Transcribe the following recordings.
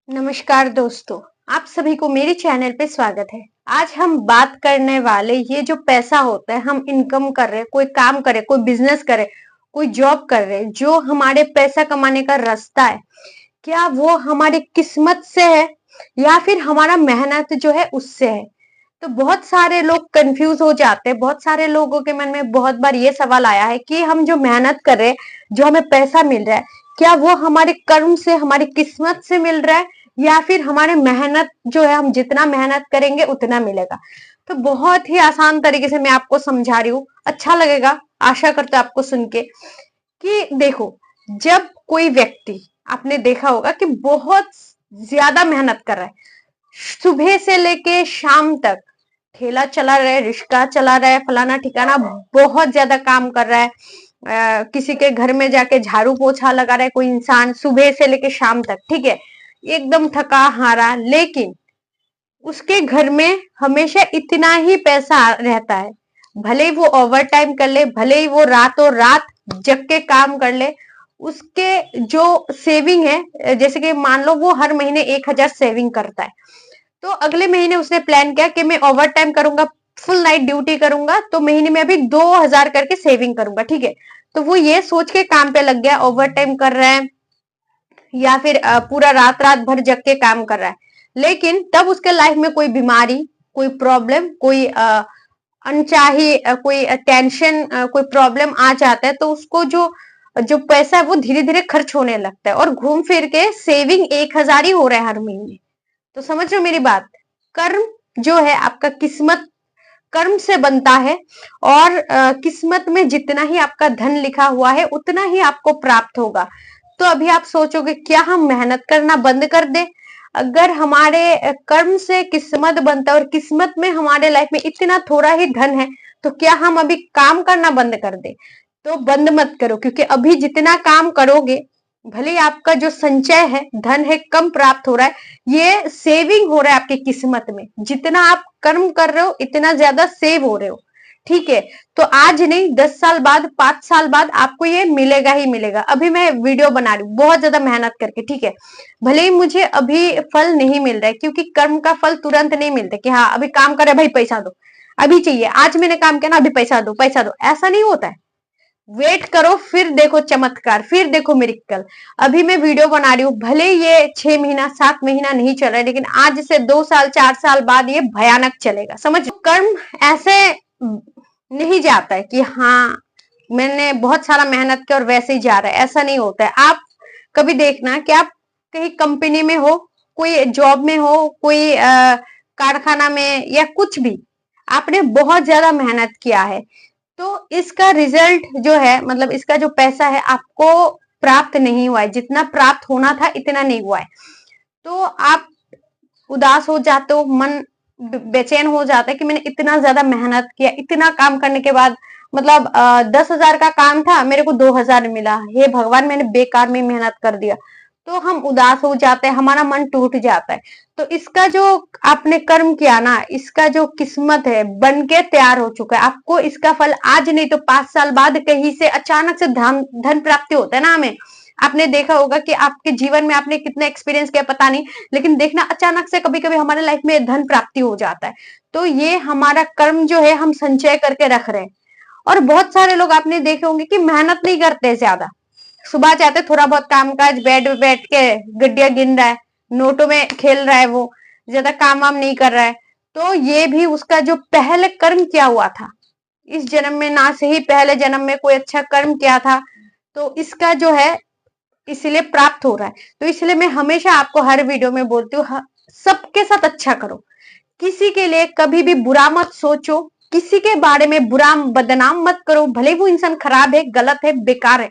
नमस्कार दोस्तों, आप सभी को मेरे चैनल पे स्वागत है। आज हम बात करने वाले ये जो पैसा होता है, हम इनकम कर रहे हैं, कोई काम करे, कोई बिजनेस करे, कोई जॉब कर रहे हैं, जो हमारे पैसा कमाने का रास्ता है, क्या वो हमारी किस्मत से है या फिर हमारा मेहनत जो है उससे है? तो बहुत सारे लोग कंफ्यूज हो जाते हैं। बहुत सारे लोगों के मन में बहुत बार ये सवाल आया है कि हम जो मेहनत कर रहे हैं, जो हमें पैसा मिल रहा है, क्या वो हमारे कर्म से, हमारी किस्मत से मिल रहा है या फिर हमारे मेहनत जो है, हम जितना मेहनत करेंगे उतना मिलेगा? तो बहुत ही आसान तरीके से मैं आपको समझा रही हूँ, अच्छा लगेगा आशा करते हैं आपको सुन के। कि देखो, जब कोई व्यक्ति, आपने देखा होगा कि बहुत ज्यादा मेहनत कर रहा है, सुबह से लेके शाम तक ठेला चला रहा है, रिक्शा चला रहा है, फलाना ठिकाना बहुत ज्यादा काम कर रहा है। किसी के घर में जाके झाड़ू पोछा लगा रहा है कोई इंसान, सुबह से लेके शाम तक, ठीक है, एकदम थका हारा, लेकिन उसके घर में हमेशा इतना ही पैसा रहता है। भले ही वो ओवर टाइम कर ले, भले ही वो रातों रात जग के काम कर ले, उसके जो सेविंग है, जैसे कि मान लो वो हर महीने 1,000 सेविंग करता है, तो अगले महीने उसने प्लान किया कि मैं ओवर टाइम करूंगा, फुल नाइट ड्यूटी करूंगा, तो महीने में अभी 2,000 करके सेविंग करूंगा, ठीक है। तो वो ये सोच के काम पे लग गया, ओवर टाइम कर रहा है या फिर पूरा रात रात भर जग के काम कर रहा है। लेकिन तब उसके लाइफ में कोई बीमारी, कोई प्रॉब्लम, कोई अनचाही कोई टेंशन, कोई प्रॉब्लम आ जाता है, तो उसको जो जो पैसा है वो धीरे धीरे खर्च होने लगता है और घूम फिर के सेविंग 1,000 ही हो रहा है हर महीने। तो समझ रहे हो मेरी बात? कर्म जो है आपका, किस्मत कर्म से बनता है, और किस्मत में जितना ही आपका धन लिखा हुआ है उतना ही आपको प्राप्त होगा। तो अभी आप सोचोगे क्या हम मेहनत करना बंद कर दें? अगर हमारे कर्म से किस्मत बनता है और किस्मत में हमारे लाइफ में इतना थोड़ा ही धन है, तो क्या हम अभी काम करना बंद कर दें? तो बंद मत करो, क्योंकि अभी जितना काम करोगे, भले ही आपका जो संचय है, धन है, कम प्राप्त हो रहा है, ये सेविंग हो रहा है आपकी किस्मत में। जितना आप कर्म कर रहे हो इतना ज्यादा सेव हो रहे हो, ठीक है। तो आज नहीं, 10 साल बाद, 5 साल बाद आपको ये मिलेगा ही मिलेगा। अभी मैं वीडियो बना रही हूँ बहुत ज्यादा मेहनत करके, ठीक है, भले ही मुझे अभी फल नहीं मिल रहा है, क्योंकि कर्म का फल तुरंत नहीं मिलता कि हाँ अभी काम करे भाई पैसा दो, अभी चाहिए, आज मैंने काम किया ना अभी पैसा दो पैसा दो, ऐसा नहीं होता है। वेट करो, फिर देखो चमत्कार, फिर देखो मिरेकल। अभी मैं वीडियो बना रही हूँ, भले ये 6 महीना 7 महीना नहीं चल रहा है, लेकिन आज से 2 साल 4 साल बाद ये भयानक चलेगा, समझ। कर्म ऐसे नहीं जाता है कि हाँ मैंने बहुत सारा मेहनत किया और वैसे ही जा रहा है, ऐसा नहीं होता है। आप कभी देखना कि आप कहीं कंपनी में हो, कोई जॉब में हो, कोई कारखाना में या कुछ भी, आपने बहुत ज्यादा मेहनत किया है, तो इसका रिजल्ट जो है, मतलब इसका जो पैसा है आपको प्राप्त नहीं हुआ है, जितना प्राप्त होना था इतना नहीं हुआ है। तो आप उदास हो जाते हो, मन बेचैन हो जाता है कि मैंने इतना ज्यादा मेहनत किया, इतना काम करने के बाद, मतलब 10,000 का काम था, मेरे को 2,000 मिला, हे भगवान मैंने बेकार में मेहनत कर दिया। तो हम उदास हो जाते हैं, हमारा मन टूट जाता है। तो इसका जो आपने कर्म किया ना, इसका जो किस्मत है बन के तैयार हो चुका है, आपको इसका फल आज नहीं तो 5 साल बाद कहीं से अचानक से धन धन प्राप्ति होता है ना हमें। आपने देखा होगा कि आपके जीवन में आपने कितना एक्सपीरियंस किया पता नहीं, लेकिन देखना अचानक से कभी कभी हमारे लाइफ में धन प्राप्ति हो जाता है। तो ये हमारा कर्म जो है, हम संचय करके रख रहे हैं। और बहुत सारे लोग आपने देखे होंगे कि मेहनत नहीं करते ज्यादा, सुबह जाते थोड़ा बहुत काम काज, बेड में बैठ के गड्डियां गिन रहा है, नोटों में खेल रहा है, वो ज्यादा काम वाम नहीं कर रहा है। तो ये भी उसका जो पहले कर्म किया हुआ था, इस जन्म में ना से ही पहले जन्म में कोई अच्छा कर्म किया था, तो इसका जो है इसलिए प्राप्त हो रहा है। तो इसलिए मैं हमेशा आपको हर वीडियो में बोलती हूँ, सबके साथ अच्छा करो, किसी के लिए कभी भी बुरा मत सोचो, किसी के बारे में बुरा बदनाम मत करो। भले वो इंसान खराब है, गलत है, बेकार है,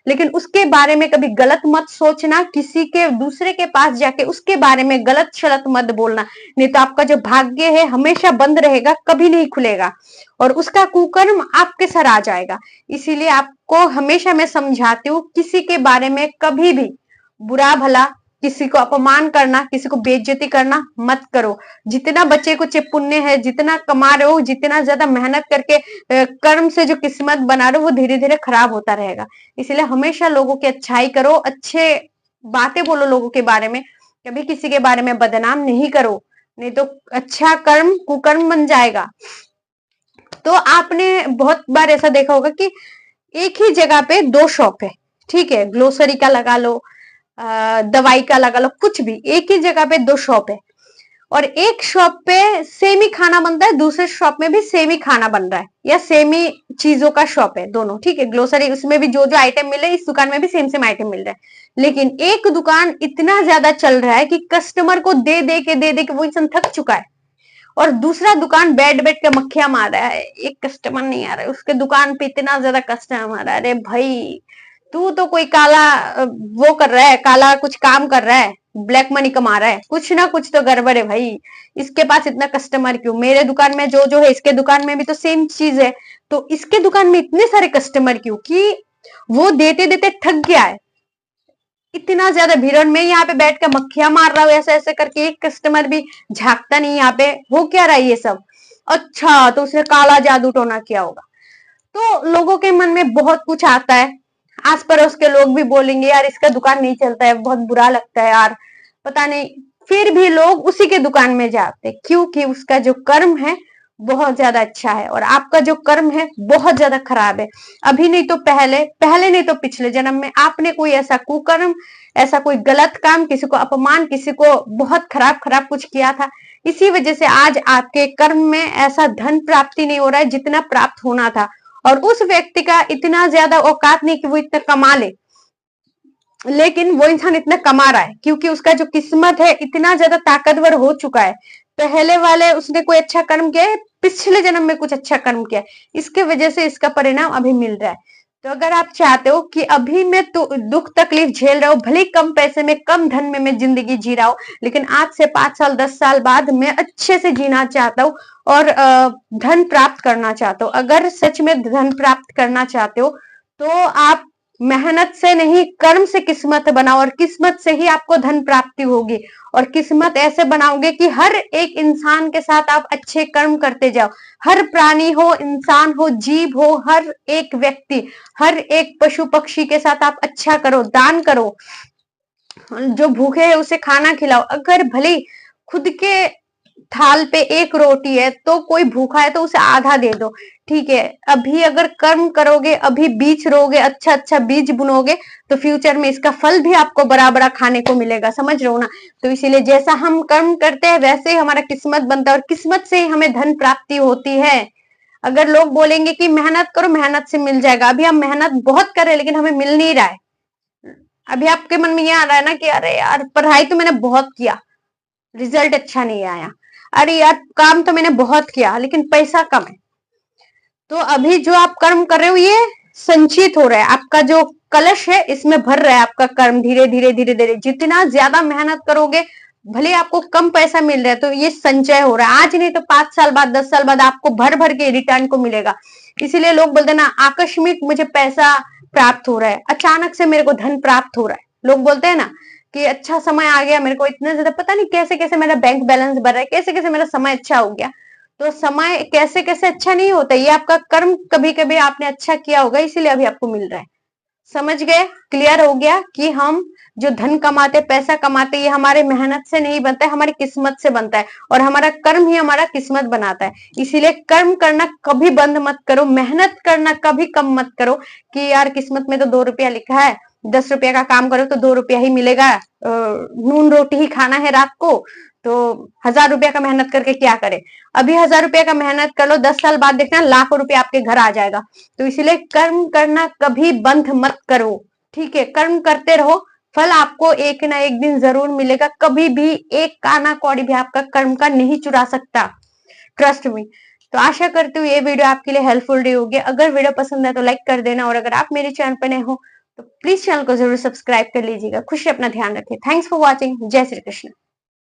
लेकिन उसके बारे में कभी गलत मत सोचना, किसी के दूसरे के पास जाके उसके बारे में गलत शलत मत बोलना, नहीं तो आपका जो भाग्य है हमेशा बंद रहेगा, कभी नहीं खुलेगा, और उसका कुकर्म आपके सर आ जाएगा। इसीलिए आपको हमेशा मैं समझाती हूँ, किसी के बारे में कभी भी बुरा भला, किसी को अपमान करना, किसी को बेइज्जती करना मत करो। जितना बच्चे को पुण्य है, जितना कमा रहे हो, जितना ज्यादा मेहनत करके कर्म से जो किस्मत बना रहे हो, वो धीरे धीरे खराब होता रहेगा। इसलिए हमेशा लोगों की अच्छाई करो, अच्छे बातें बोलो लोगों के बारे में, कभी किसी के बारे में बदनाम नहीं करो, नहीं तो अच्छा कर्म कुकर्म बन जाएगा। तो आपने बहुत बार ऐसा देखा होगा कि एक ही जगह पे दो शॉप है, ठीक है, ग्लोसरी का लगा लो, दवाई का लगा लो, कुछ भी, एक ही जगह पे दो शॉप है और एक शॉप पे सेम ही खाना बनता है, दूसरे शॉप में भी सेम ही खाना बन रहा है, या सेम ही चीजों का शॉप है दोनों, ठीक है, ग्लोसरी उसमें भी जो जो आइटम मिल रहे हैं इस दुकान में भी सेम सेम आइटम मिल रहा है। लेकिन एक दुकान इतना ज्यादा चल रहा है कि कस्टमर को दे दे के वो इंसान थक चुका है, और दूसरा दुकान बैठ बैठ के मक्खियां मार रहा है, एक कस्टमर नहीं आ रहा है उसके दुकान पे, इतना ज्यादा कस्टमर आ रहा है। अरे भाई, तू तो कोई काला वो कर रहा है, काला कुछ काम कर रहा है, ब्लैक मनी कमा रहा है, कुछ ना कुछ तो गड़बड़ है भाई। इसके पास इतना कस्टमर क्यों, मेरे दुकान में जो जो है इसके दुकान में भी तो सेम चीज है, तो इसके दुकान में इतने सारे कस्टमर क्यों, कि वो देते देते थक गया है, इतना ज्यादा भीड़ में यहाँ पे बैठ के मक्खियां मार रहा हूँ ऐसे ऐसे करके, एक कस्टमर भी झांकता नहीं यहाँ पे, हो क्या रहा है ये सब। अच्छा, तो उसने काला जादू टोना किया होगा। तो लोगों के मन में बहुत कुछ आता है, आस पड़ोस के लोग भी बोलेंगे यार इसका दुकान नहीं चलता है, बहुत बुरा लगता है यार, पता नहीं, फिर भी लोग उसी के दुकान में जाते, क्योंकि उसका जो कर्म है बहुत ज्यादा अच्छा है और आपका जो कर्म है बहुत ज्यादा खराब है। अभी नहीं तो पहले, पहले नहीं तो पिछले जन्म में आपने कोई ऐसा कुकर्म, ऐसा कोई गलत काम, किसी को अपमान, किसी को बहुत खराब खराब कुछ किया था, इसी वजह से आज आपके कर्म में ऐसा धन प्राप्ति नहीं हो रहा है जितना प्राप्त होना था। और उस व्यक्ति का इतना ज्यादा औकात नहीं कि वो इतना कमा ले, लेकिन वो इंसान इतना कमा रहा है क्योंकि उसका जो किस्मत है इतना ज्यादा ताकतवर हो चुका है। पहले वाले उसने कोई अच्छा कर्म किया है, पिछले जन्म में कुछ अच्छा कर्म किया है, इसके वजह से इसका परिणाम अभी मिल रहा है। तो अगर आप चाहते हो कि अभी मैं तो दुख तकलीफ झेल रहा हूँ, भले कम पैसे में कम धन में मैं जिंदगी जी रहा हूँ, लेकिन आज से 5 साल 10 साल बाद मैं अच्छे से जीना चाहता हूँ और धन प्राप्त करना चाहता हूँ। अगर सच में धन प्राप्त करना चाहते हो तो आप मेहनत से नहीं, कर्म से किस्मत बनाओ और किस्मत से ही आपको धन प्राप्ति होगी। और किस्मत ऐसे बनाओगे कि हर एक इंसान के साथ आप अच्छे कर्म करते जाओ, हर प्राणी हो, इंसान हो, जीव हो, हर एक व्यक्ति, हर एक पशु पक्षी के साथ आप अच्छा करो, दान करो, जो भूखे है उसे खाना खिलाओ। अगर भले खुद के थाल पे एक रोटी है तो कोई भूखा है तो उसे आधा दे दो, ठीक है। अभी अगर कर्म करोगे, अभी बीज रोगे, अच्छा अच्छा बीज बुनोगे, तो फ्यूचर में इसका फल भी आपको बड़ा बड़ा खाने को मिलेगा, समझ रहे हो ना। तो इसीलिए जैसा हम कर्म करते हैं वैसे ही हमारा किस्मत बनता है और किस्मत से ही हमें धन प्राप्ति होती है। अगर लोग बोलेंगे कि मेहनत करो, मेहनत से मिल जाएगा, अभी हम मेहनत बहुत कर रहे हैं लेकिन हमें मिल नहीं रहा है। अभी आपके मन में ये आ रहा है ना कि अरे यार पढ़ाई तो मैंने बहुत किया, रिजल्ट अच्छा नहीं आया, अरे यार काम तो मैंने बहुत किया लेकिन पैसा कम है। तो अभी जो आप कर्म कर रहे हो ये संचित हो रहा है, आपका जो कलश है इसमें भर रहा है आपका कर्म, धीरे धीरे धीरे धीरे जितना ज्यादा मेहनत करोगे, भले आपको कम पैसा मिल रहा है तो ये संचय हो रहा है, आज नहीं तो 5 साल बाद 10 साल बाद आपको भर भर के रिटर्न को मिलेगा। इसीलिए लोग बोलते ना आकस्मिक मुझे पैसा प्राप्त हो रहा है, अचानक से मेरे को धन प्राप्त हो रहा है। लोग बोलते हैं ना कि अच्छा समय आ गया मेरे को, इतना ज्यादा पता नहीं कैसे कैसे मेरा बैंक बैलेंस बढ़ रहा है, कैसे कैसे मेरा समय अच्छा हो गया। तो समय कैसे कैसे अच्छा नहीं होता, ये आपका कर्म कभी कभी आपने अच्छा किया होगा इसीलिए अभी आपको मिल रहा है। समझ गए, क्लियर हो गया कि हम जो धन कमाते, पैसा कमाते, ये हमारे मेहनत से नहीं बनता है, हमारी किस्मत से बनता है और हमारा कर्म ही हमारा किस्मत बनाता है। इसीलिए कर्म करना कभी बंद मत करो, मेहनत करना कभी कम मत करो कि यार किस्मत में तो 2 रुपया लिखा है, 10 रुपया का काम करो तो 2 रुपया ही मिलेगा, नून रोटी ही खाना है रात को, तो 1000 रुपया का मेहनत करके क्या करे। अभी 1000 रुपया का मेहनत कर लो, 10 साल बाद देखना लाखों रुपया आपके घर आ जाएगा। तो इसलिए कर्म करना कभी बंद मत करो, ठीक है, कर्म करते रहो, फल आपको एक ना एक दिन जरूर मिलेगा। कभी भी एक काना कौड़ी भी आपका कर्म का नहीं चुरा सकता, ट्रस्ट मी। तो आशा करती हूँ ये वीडियो आपके लिए हेल्पफुल रही होगी। अगर वीडियो पसंद है तो लाइक कर देना और अगर आप मेरे चैनल पर नए हो तो प्लीज चैनल को जरूर सब्सक्राइब कर लीजिएगा। खुश अपना ध्यान रखें। Thanks for watching. जय श्री कृष्ण।